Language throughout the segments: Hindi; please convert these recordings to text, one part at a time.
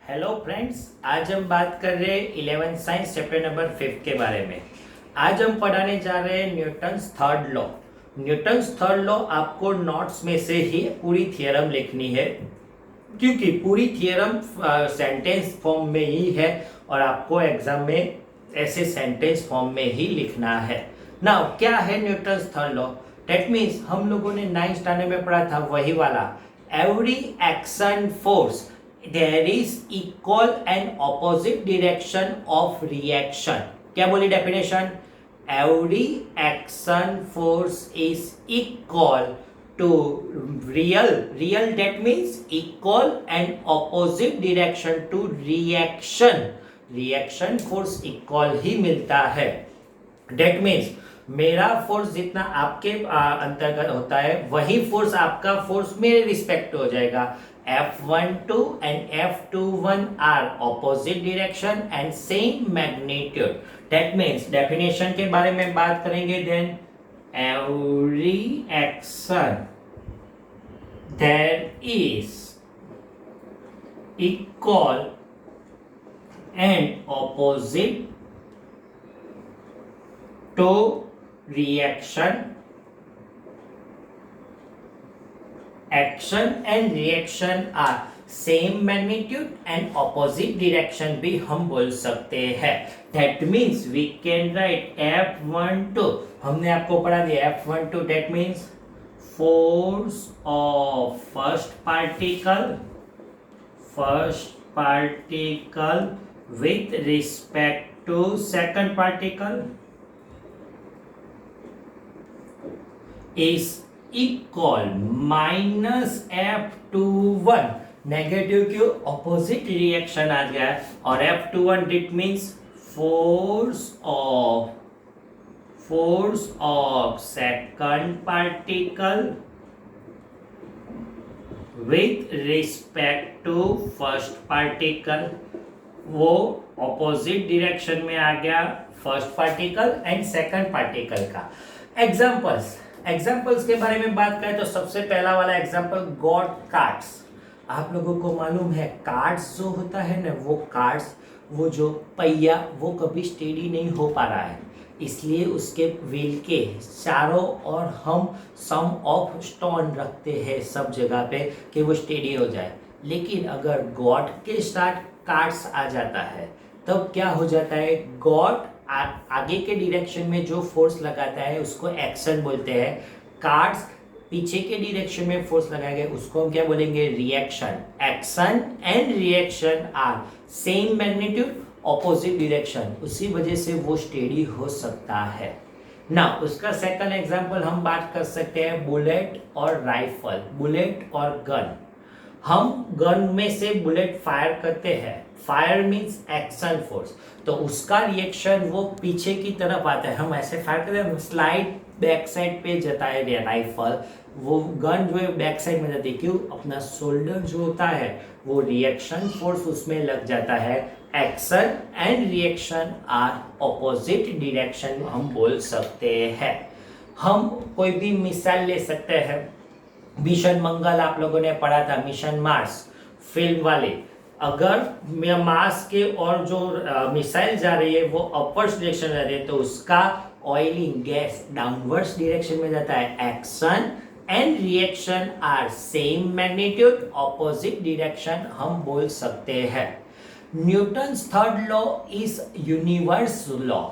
हेलो फ्रेंड्स, आज हम बात कर रहे हैं 11 साइंस चैप्टर नंबर 5 के बारे में। आज हम पढ़ाने जा रहे हैं Newton's third law. Newton's third law आपको नोट्स में से ही पूरी थियरम लिखनी है, क्योंकि पूरी थियरम सेंटेंस फॉर्म में ही है और आपको एग्जाम में ऐसे सेंटेंस फॉर्म में ही लिखना है। नाउ क्या है Newton's third law? That means हम लोगों ने 9th स्टैंडर्ड में पढ़ा था वही वाला, every action force there is equal and opposite direction of reaction। क्या बोली definition? every action force is equal to real that means equal and opposite direction to reaction force equal ही मिलता है। that means मेरा फोर्स जितना आपके अंतर्गत होता है वही फोर्स आपका फोर्स मेरे रिस्पेक्ट हो जाएगा। F12 and F21 are opposite direction and same magnitude। That means definition के बारे में बात करेंगे, then every action there is equal and opposite to reaction, action and reaction are same magnitude and opposite direction भी हम बोल सकते हैं। That means we can write F12, हमने आपको पढ़ा दिया F12, that means force of first particle with respect to second particle is equal minus F21। Negative क्यों? ऑपोजिट रिएक्शन आ गया है। और F21 डिट means force of second particle with respect to first particle. वो ऑपोजिट डायरेक्शन में आ गया first particle and second particle का। एग्जाम्पल्स के बारे में बात करें तो सबसे पहला वाला एग्जाम्पल गॉड कार्ड्स। आप लोगों को मालूम है कार्ड्स जो होता है ना, वो कार्ड्स, वो जो पहिया वो कभी स्टेडी नहीं हो पा रहा है, इसलिए उसके व्हील के चारों ओर हम सम ऑफ स्टोन रखते हैं सब जगह पे कि वो स्टेडी हो जाए। लेकिन अगर गॉड के साथ कार्ड्स आ जाता है तब क्या हो जाता है? गॉड आगे के डायरेक्शन में जो फोर्स लगाता है उसको एक्शन बोलते हैं। कार्ड्स पीछे के डायरेक्शन में फोर्स लगाएंगे उसको हम क्या बोलेंगे? Reaction. Action and reaction are same magnitude opposite direction, उसी वजह से वो स्टेडी हो सकता है ना। उसका सेकंड एग्जांपल हम बात कर सकते हैं बुलेट और राइफल, बुलेट और गन। हम गन में से बुलेट फायर करते हैं, फायर मीन्स एक्शन फोर्स, तो उसका रिएक्शन वो पीछे की तरफ आता है। हम ऐसे फायर करते हैं, स्लाइड बैक साइड पे जाता है राइफल, वो गन जो है बैक साइड में जाती है। क्यों? अपना शोल्डर जो होता है वो रिएक्शन फोर्स उसमें लग जाता है। Action and reaction are opposite direction हम बोल सकते हैं। हम कोई भी मिसाइल ले सकते हैं। मिशन मंगल आप लोगों ने पढ़ा था, मिशन मार्स फिल्म वाले। अगर मार्स के और जो मिसाइल जा रही है वो अपवर्ड्स डायरेक्शन में जाती है तो उसका ऑयलिंग गैस डाउनवर्ड्स डायरेक्शन में जाता है। Action and reaction are same magnitude opposite direction हम बोल सकते हैं। Newton's third law is universe law.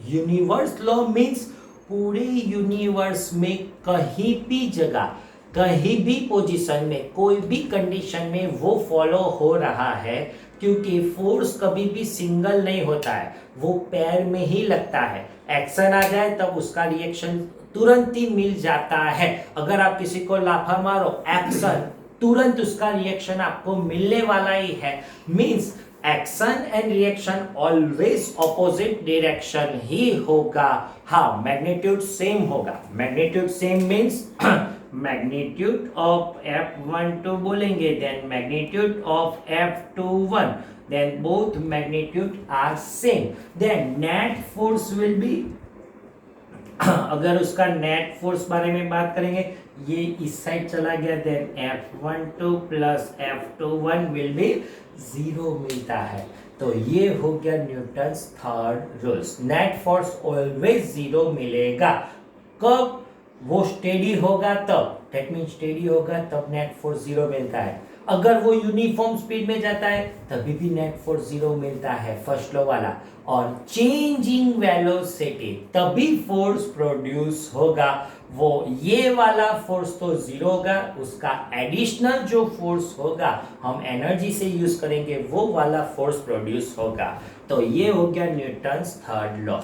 Universe law means पूरे यूनिवर्स में कहीं भी जगह, कहीं भी पोजीशन में, कोई भी कंडीशन में वो फॉलो हो रहा है, क्योंकि फोर्स कभी भी सिंगल नहीं होता है, वो पैर में ही लगता है। एक्शन आ जाए तब उसका रिएक्शन तुरंत ही मिल जाता है। अगर आप किसी को लाफा मारो, एक्शन, तुरंत उसका रिएक्शन आपको मिलने वाला ही है। Means action and reaction always opposite direction ही होगा। हाँ, मैग्नीट्यूड सेम होगा। Magnitude same means magnitude of F12 बोलेंगे, then magnitude of F21, then both magnitude are same, then net force will be अगर उसका नेट फोर्स बारे में बात करेंगे, ये इस साइड चला गया, then F12 plus F21 will be 0 मिलता है। तो ये हो गया Newton's third rules. Net force always 0 मिलेगा। कब? वो स्टेडी होगा तब, दैट मीन स्टेडी होगा तब नेट फोर्स 0 मिलता है। अगर वो यूनिफॉर्म स्पीड में जाता है तभी भी नेट फोर्स 0 मिलता है, फर्स्ट लॉ वाला। और चेंजिंग वेलोसिटी तभी फोर्स प्रोड्यूस होगा, वो ये वाला फोर्स तो 0 होगा, उसका एडिशनल जो फोर्स होगा हम एनर्जी से यूज करेंगे, वो वाला फोर्स प्रोड्यूस होगा। तो ये हो गया न्यूटन्स थर्ड लॉ।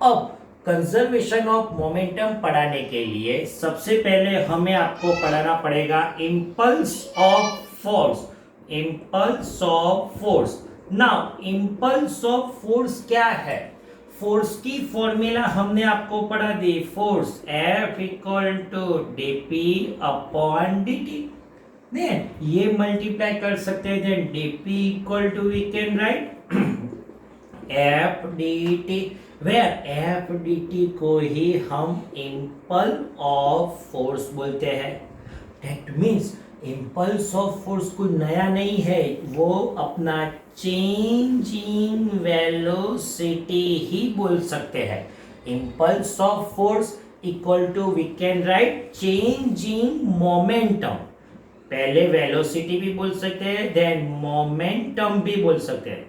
अब कंजर्वेशन ऑफ मोमेंटम पढ़ाने के लिए सबसे पहले हमें आपको पढ़ाना पड़ेगा impulse of force. Impulse of force. Now impulse of force क्या है? फोर्स की फॉर्मूला हमने आपको पढ़ा दी, force F equal to dp upon dt। Then ये मल्टीप्लाई कर सकते हैं, then dp equal to we can write F dt, where F dt को ही हम इम्पल्स ऑफ फोर्स बोलते हैं। That means impulse of force कोई नया नहीं है, वो अपना चेंजिंग वेलोसिटी ही बोल सकते हैं। Impulse of force equal to we can write changing momentum. पहले वेलोसिटी भी बोल सकते हैं, देन मोमेंटम भी बोल सकते हैं।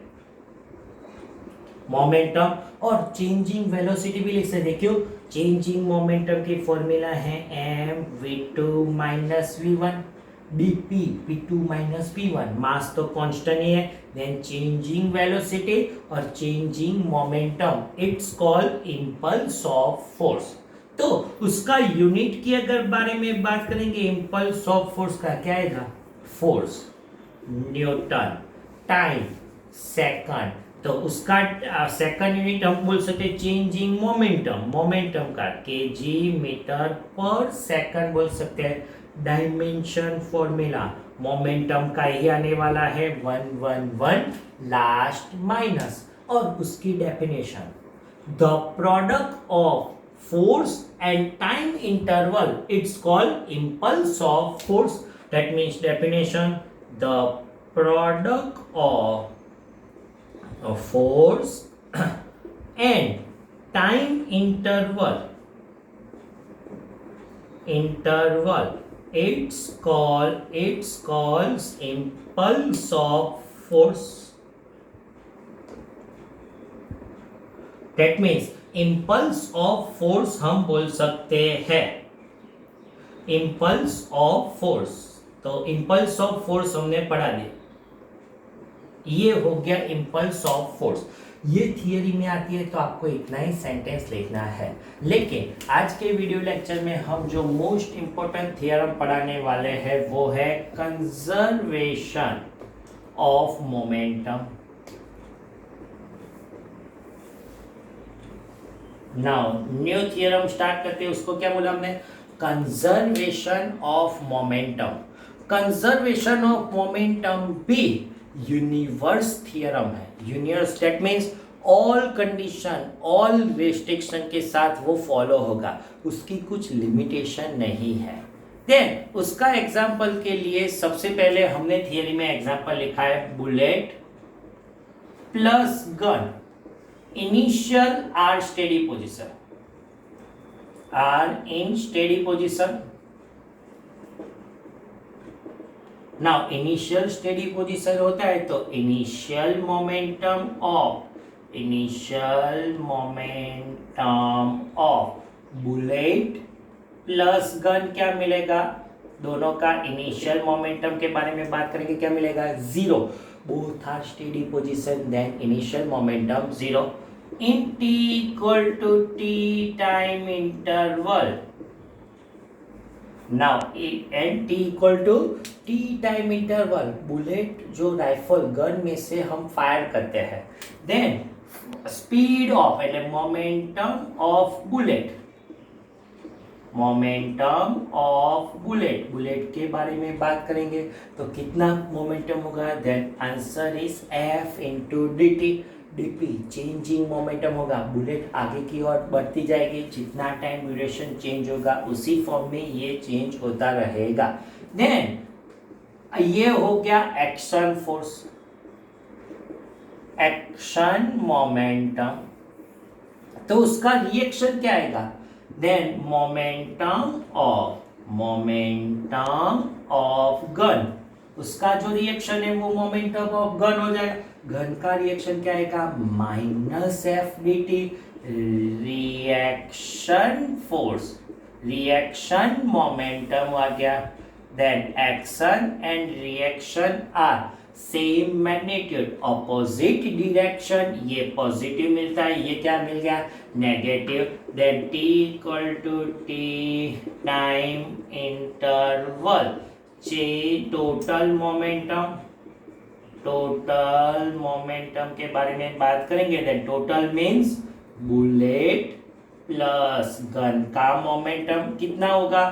मोमेंटम और चेंजिंग वेलोसिटी भी लिख सकते हैं। क्यों? चेंजिंग मोमेंटम की फॉर्मूला है mv2 minus v1 dp p2 minus p1। मास तो कांस्टेंट ही है, देन चेंजिंग वेलोसिटी और changing momentum, it's called impulse of force. तो उसका यूनिट की अगर बारे में बात करेंगे, इम्पल्स ऑफ फोर्स का क्या आएगा? Force Newton, time second. तो उसका सेकंड यूनिट हम बोल सकते हैं चेंजिंग मोमेंटम, मोमेंटम का केजी मीटर पर सेकंड बोल सकते हैं। डायमेंशन फॉर्मूला मोमेंटम का ही आने वाला है 111 लास्ट माइनस, और उसकी definition the product of force and time interval, it's called impulse of force. That means definition the product of force and time interval, it's called impulse of force। that means impulse of force हम बोल सकते हैं, impulse of force। तो impulse of force हमने पढ़ा दिया, ये हो गया इम्पल्स ऑफ फोर्स। ये थियरी में आती है तो आपको इतना ही सेंटेंस लिखना है। लेकिन आज के वीडियो लेक्चर में हम जो मोस्ट इंपॉर्टेंट थियरम पढ़ाने वाले हैं वो है conservation of momentum. Now new theorem start करते हैं, उसको क्या बोला हमने? Conservation of momentum. Conservation of momentum भी यूनिवर्स थियरम है। Universe that means all condition, all restriction के साथ वो फॉलो होगा, उसकी कुछ लिमिटेशन नहीं है। देन उसका एग्जाम्पल के लिए सबसे पहले हमने थियरी में एग्जाम्पल लिखा है bullet plus gun. Initial are steady position, are in steady position. Now initial steady position होता है तो initial momentum of bullet plus gun क्या मिलेगा? दोनों का इनिशियल मोमेंटम के बारे में बात करेंगे, क्या मिलेगा? 0। Both are steady position, then initial momentum 0 in t equal to t time interval. Now end t equal to t time interval, bullet जो राइफल गन में से हम फायर करते हैं, देन स्पीड ऑफ मतलब momentum of bullet, momentum of bullet, bullet के बारे में बात करेंगे तो कितना मोमेंटम होगा? Then answer is F into dt। Dp changing momentum होगा, बुलेट आगे की ओर बढ़ती जाएगी, जितना टाइम ड्यूरेशन चेंज होगा उसी फॉर्म में ये चेंज होता रहेगा। देन ये हो गया एक्शन फोर्स, एक्शन मोमेंटम, तो उसका रिएक्शन क्या आएगा, देन मोमेंटम ऑफ गन, उसका जो रिएक्शन है वो मोमेंटम ऑफ गन हो जाएगा। गन का रिएक्शन क्या आएगा, minus F D T, reaction force, reaction momentum आ गया। Then action and reaction are same magnitude, opposite direction, ये पॉजिटिव मिलता है, ये क्या मिल गया, negative. Then T equal to T time interval, total momentum के बारे में बात करेंगे। Then total means bullet plus gun का मोमेंटम कितना होगा,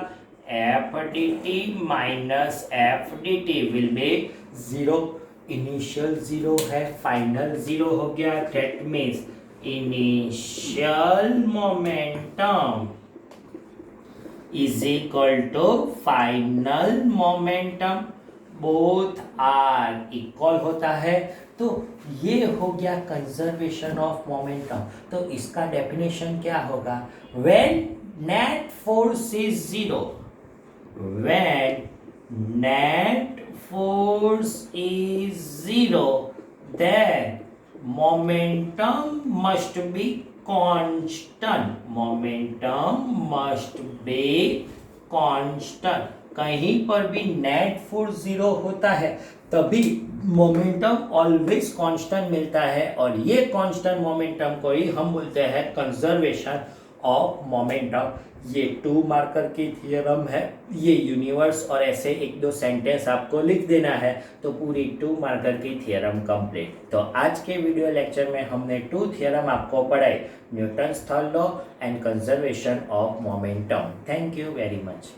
F D T minus F D T will be zero. Initial zero है, फाइनल जीरो हो गया, that means initial momentum is equal to final momentum, both are equal होता है। तो ये हो गया कंजर्वेशन ऑफ मोमेंटम। तो इसका डेफिनेशन क्या होगा, when net force is zero, when net force is zero, then momentum must be constant, कहीं पर भी नेट फोर्स जीरो होता है तभी मोमेंटम ऑलवेज कांस्टेंट मिलता है, और ये कांस्टेंट मोमेंटम को ही हम बोलते हैं कंजर्वेशन ऑफ मोमेंटम। ये 2 मार्कर की थियरम है, ये यूनिवर्स और ऐसे 1-2 सेंटेंस आपको लिख देना है तो पूरी 2 मार्कर की थियरम कंप्लीट। तो आज के वीडियो लेक्चर में हमने 2 थियरम आपको पढ़ाई, Newton's third law and conservation of momentum. Thank you very much.